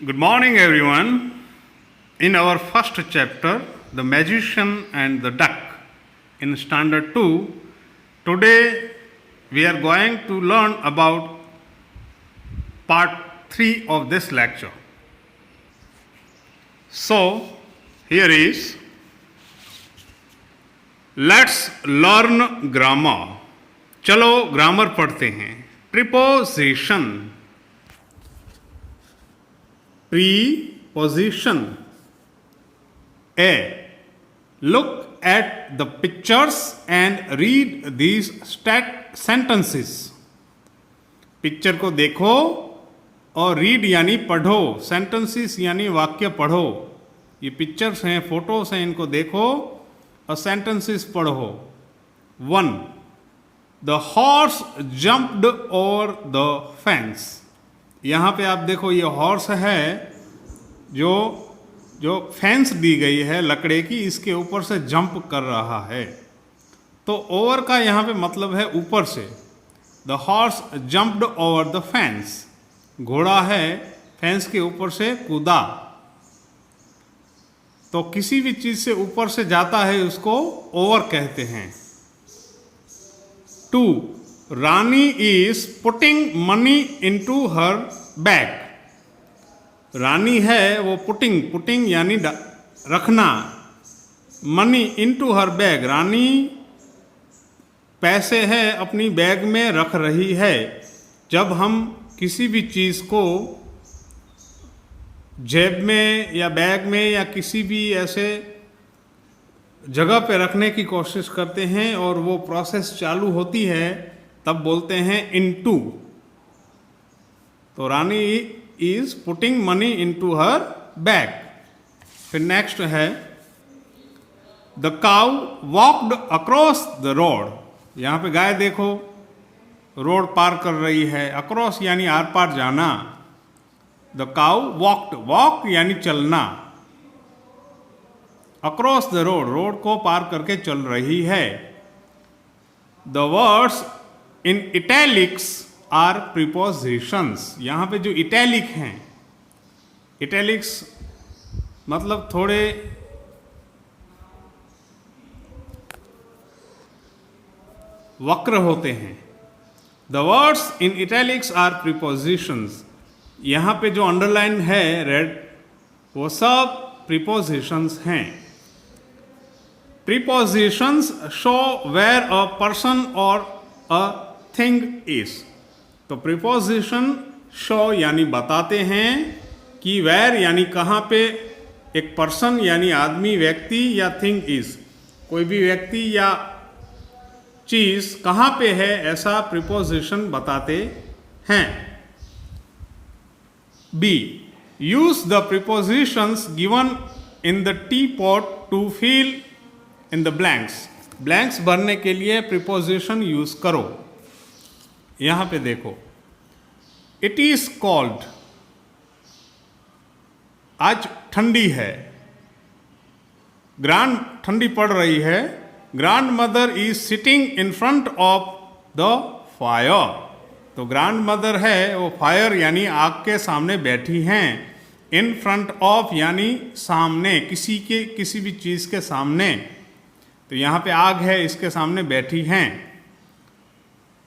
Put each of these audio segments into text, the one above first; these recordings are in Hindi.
Good morning, everyone. In our first chapter, The Magician and the Duck, in Standard 2, today we are going to learn about part 3 of this lecture. So, here is Let's learn grammar. चलो ग्रामर पढ़ते हैं. Preposition. Preposition. A. Look at the pictures and read these sentences. Picture को देखो और रीड यानी पढ़ो, सेंटेंसेस यानी वाक्य पढ़ो. ये पिक्चर्स हैं, फोटोस हैं, इनको देखो और सेंटेंसेस पढ़ो. 1. The horse jumped over the fence. यहाँ पे आप देखो, ये हॉर्स है जो फेंस दी गई है लकड़े की, इसके ऊपर से जंप कर रहा है. तो ओवर का यहाँ पे मतलब है ऊपर से. The horse jumped over the fence. घोड़ा है, फेंस के ऊपर से कूदा. तो किसी भी चीज से ऊपर से जाता है उसको ओवर कहते हैं. 2. Rani is putting money into her bag. Rani है वो पुटिंग यानी रखना, money into her bag. Rani पैसे है अपनी बैग में रख रही है. जब हम किसी भी चीज को जेब में या बैग में या किसी भी ऐसे जगह पे रखने की कोशिश करते हैं और वो प्रोसेस चालू होती है, तब बोलते हैं इनटू. तो Rani is putting money into her bag. फिर नेक्स्ट है the cow walked across the road. यहां पे गाय देखो रोड पार कर रही है. अक्रॉस यानी आर पार जाना. द काउ वॉक्ड, वॉक यानी चलना. अक्रॉस द रोड, रोड को पार करके चल रही है. The words in italics are prepositions. यहां पे जो इटैलिक हैं, इटैलिक्स मतलब थोड़े वक्र होते हैं. The words in italics are prepositions. यहां पे जो अंडरलाइन है रेड, वो सब प्रीपोजिशंस हैं. Prepositions show where a person or a thing is. तो preposition show यानी बताते हैं कि where यानी कहाँ पे एक person यानी आदमी, व्यक्ति या thing is, कोई भी व्यक्ति या चीज कहाँ पे है, ऐसा preposition बताते हैं. B. Use the prepositions given in the teapot to fill in the blanks. Blanks भरने के लिए प्रीपोजिशन यूज करो. यहां पे देखो, इट इज कॉल्ड. आज ठंडी है. ठंडी पड़ रही है. Grand mother is sitting in front of the fire. तो ग्रैंड मदर है वो फायर यानी आग के सामने बैठी हैं. इन फ्रंट ऑफ यानी सामने, किसी भी चीज के सामने. तो यहां पे आग है, इसके सामने बैठी हैं.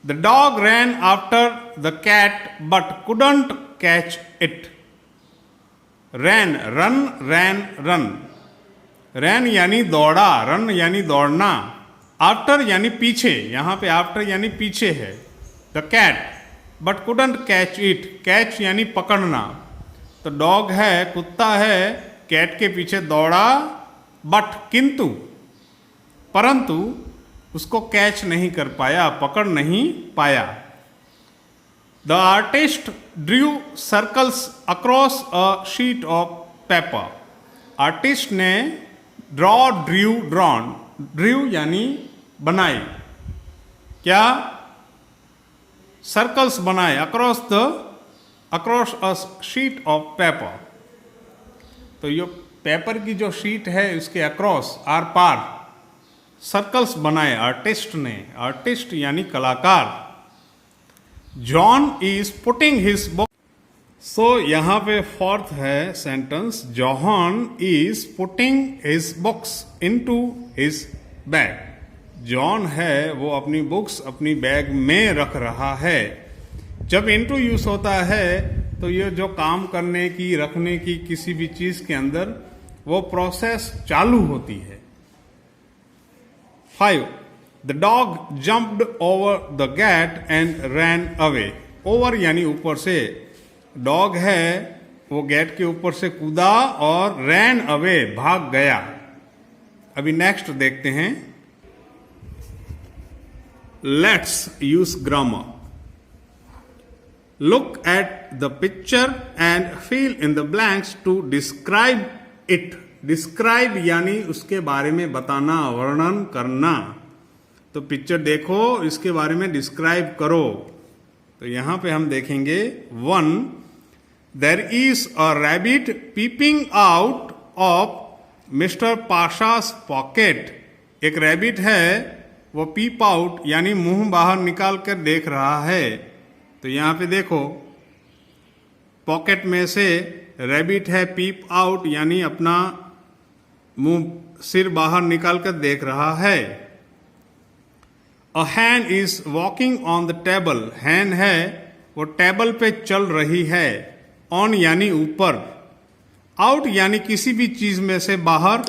The dog ran after the cat but couldn't catch it. Ran, run, ran, run. Ran यानी दौड़ा, रन यानी दौड़ना. आफ्टर यानी पीछे, यहां पे आफ्टर यानी पीछे है. The cat but couldn't catch it. Catch यानी पकड़ना. तो डॉग है, कुत्ता है, कैट के पीछे दौड़ा, बट किंतु, परंतु उसको कैच नहीं कर पाया, पकड़ नहीं पाया. The artist drew circles across a sheet of paper. Artist ने ड्रू यानी बनाई, क्या, सर्कल्स बनाए, across a sheet of paper. तो ये पेपर की जो शीट है उसके अक्रॉस, आर पार सर्कल्स बनाए आर्टिस्ट ने. आर्टिस्ट यानी कलाकार. John is putting his book. So यहाँ पे फोर्थ है sentence, John is putting his books into his bag. John है वो अपनी बुक्स अपनी बैग में रख रहा है। जब इनटू यूज होता है तो ये जो काम करने की, रखने की किसी भी चीज के अंदर वो प्रोसेस चालू होती है। 5. The dog jumped over the gate and ran away. Over यानी ऊपर से, डॉग है वो गेट के ऊपर से कूदा और रैन अवे भाग गया। अभी नेक्स्ट देखते हैं। Let's use grammar. Look at the picture and fill in the blanks to describe it. Describe यानी उसके बारे में बताना, वर्णन करना। तो पिक्चर देखो, इसके बारे में डिस्क्राइब करो। तो यहां पे हम देखेंगे 1. There is a rabbit peeping out of mister Pasha's pocket. एक रैबिट है वो पीप आउट यानी मुंह बाहर निकाल कर देख रहा है। तो यहां पे देखो, पॉकेट में से रैबिट है, पीप आउट यानी अपना मुंह, सिर बाहर निकाल कर देख रहा है। A hen is walking on the table. Hen है वो टेबल पे चल रही है। ऑन यानी ऊपर, आउट यानी किसी भी चीज में से बाहर,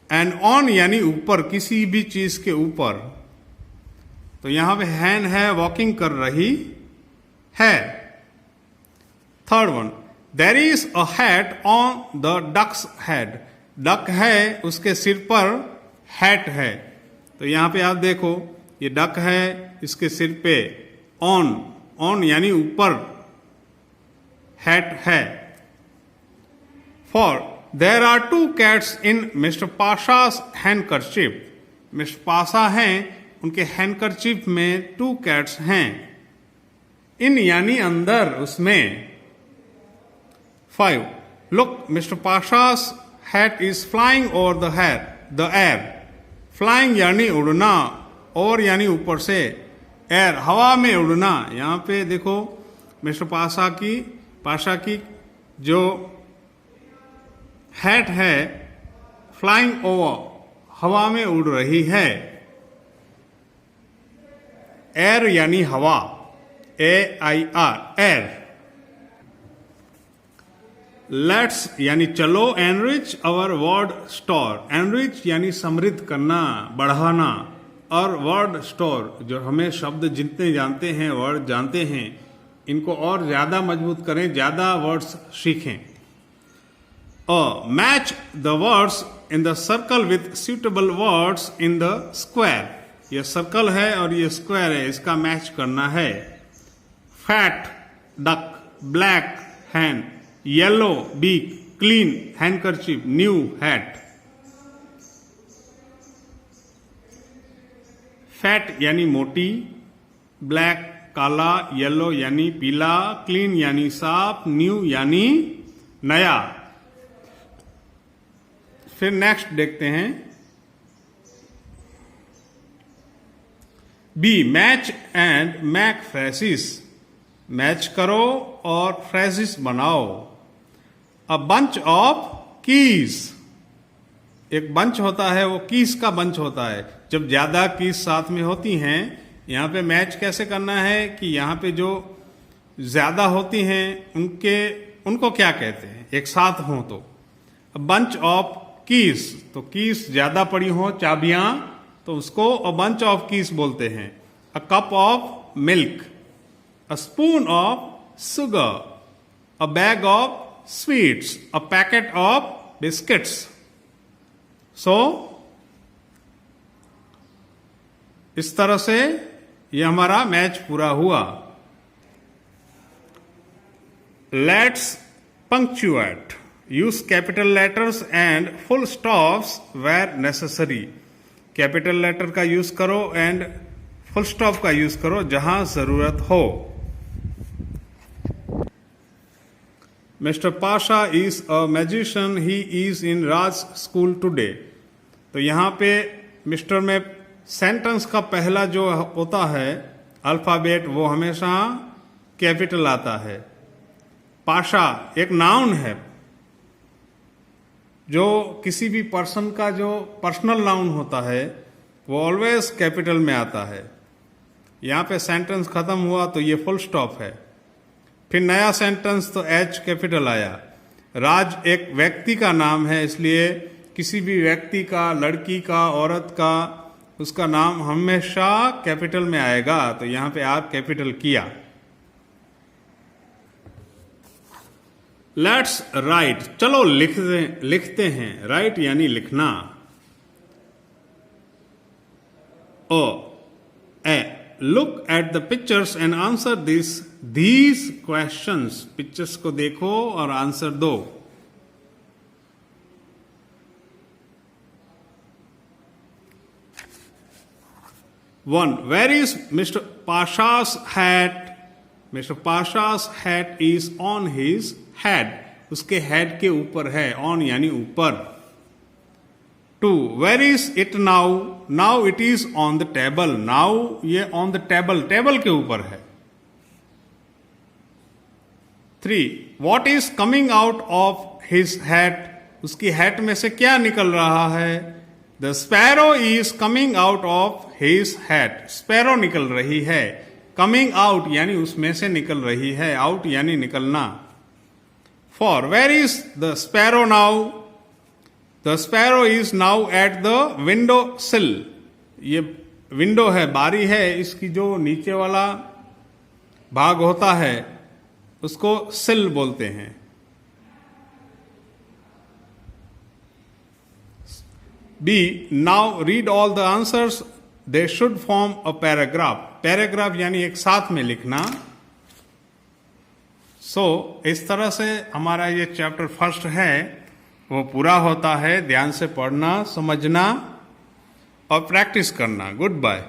एंड ऑन यानी ऊपर, किसी भी चीज के ऊपर। तो यहां पे हैन है वॉकिंग कर रही है। 3rd. There is a hat on the duck's head. Duck है उसके सिर पर हैट है। तो यहां पे आप देखो, ये डक है, इसके सिर पे ऑन, ऑन यानी ऊपर हैट है। 4. There are 2 cats in mister Pasha's handkerchief. Mister Pasha हैं, उनके हैंडकरचीफ में 2 कैट्स हैं। इन यानी अंदर, उसमें। 5. Look mister Pasha's hat is flying over the air. Flying यानी उड़ना, और यानी ऊपर से, एयर हवा में उड़ना। यहां पे देखो मिस्टर पाशा की जो हैट है फ्लाइंग ओवर, हवा में उड़ रही है। एयर यानी हवा, AIR, एयर। लेट्स यानी चलो, एनरिच अवर वर्ड स्टोर। एनरिच यानी समृद्ध करना, बढ़ाना, और वर्ड स्टोर जो हमें शब्द जितने जानते हैं, वर्ड जानते हैं, इनको और ज्यादा मजबूत करें, ज्यादा वर्ड्स सीखें। Match the words in the circle with suitable words in the square. ये सर्कल है और ये स्क्वायर है, इसका मैच करना है। Fat duck, black hen, yellow beak, clean handkerchief, new hat. Fat यानी मोटी, ब्लैक काला, येलो यानी पीला, क्लीन यानी साफ, न्यू यानी नया। फिर नेक्स्ट देखते हैं। B. Match and make phrases. Match करो और फ्रेसिस बनाओ। A bunch of keys. एक बंच होता है, वो कीज का बंच होता है। जब ज्यादा कीज साथ में होती हैं, यहां पे मैच कैसे करना है कि यहां पे जो ज्यादा होती हैं उनको क्या कहते हैं, एक साथ हो तो। बंच ऑफ कीज, तो कीज ज्यादा पड़ी हो, चाबियां, तो उसको अ बंच ऑफ कीज बोलते हैं। A cup of milk, a spoon of sugar, a bag of sweets, a packet of biscuits. So इस तरह से ये हमारा मैच पूरा हुआ। Let's punctuate. Use capital letters and full stops where necessary. Capital letter का यूज करो एंड फुल स्टॉप का यूज करो जहां जरूरत हो। Mister Pasha is a magician, he is in Raj school today. तो यहां पे मिस्टर में सेंटेंस का पहला जो होता है अल्फाबेट, वो हमेशा कैपिटल आता है। पाशा एक नाउन है, जो किसी भी पर्सन का जो पर्सनल नाउन होता है वो ऑलवेज कैपिटल में आता है। यहाँ पे सेंटेंस खत्म हुआ तो ये फुल स्टॉप है। फिर नया सेंटेंस तो एच कैपिटल आया। राज एक व्यक्ति का नाम है, इसलिए किसी भी व्यक्ति का, लड़की का, औरत का, उसका नाम हमेशा कैपिटल में आएगा। तो यहाँ पे आर कैपिटल किया। लेट्स राइट, चलो लिखते हैं। राइट यानी लिखना। O A look at the pictures and answer these questions. Pictures को देखो और आंसर दो। One, where is mister Pasha's hat? Mister Pasha's hat is on his head. उसके हेड के ऊपर है। ऑन यानी ऊपर। Two, where is it now? Now it is on the table. Now ये ऑन द टेबल, टेबल के ऊपर है। Three, what is coming out of his hat? उसकी हैट में से क्या निकल रहा है? The sparrow is coming out of his hat. Sparrow निकल रही है। कमिंग आउट यानी उसमें से निकल रही है। आउट यानी निकलना। Four, where is the sparrow now? The sparrow is now at the window sill. ये विंडो है, बारी है, इसकी जो नीचे वाला भाग होता है उसको सिल बोलते हैं। B, now read all the answers, they should form a paragraph. Paragraph यानी एक साथ में लिखना। इस तरह से हमारा ये चैप्टर फर्स्ट है वो पूरा होता है। ध्यान से पढ़ना, समझना और प्रैक्टिस करना। Good bye.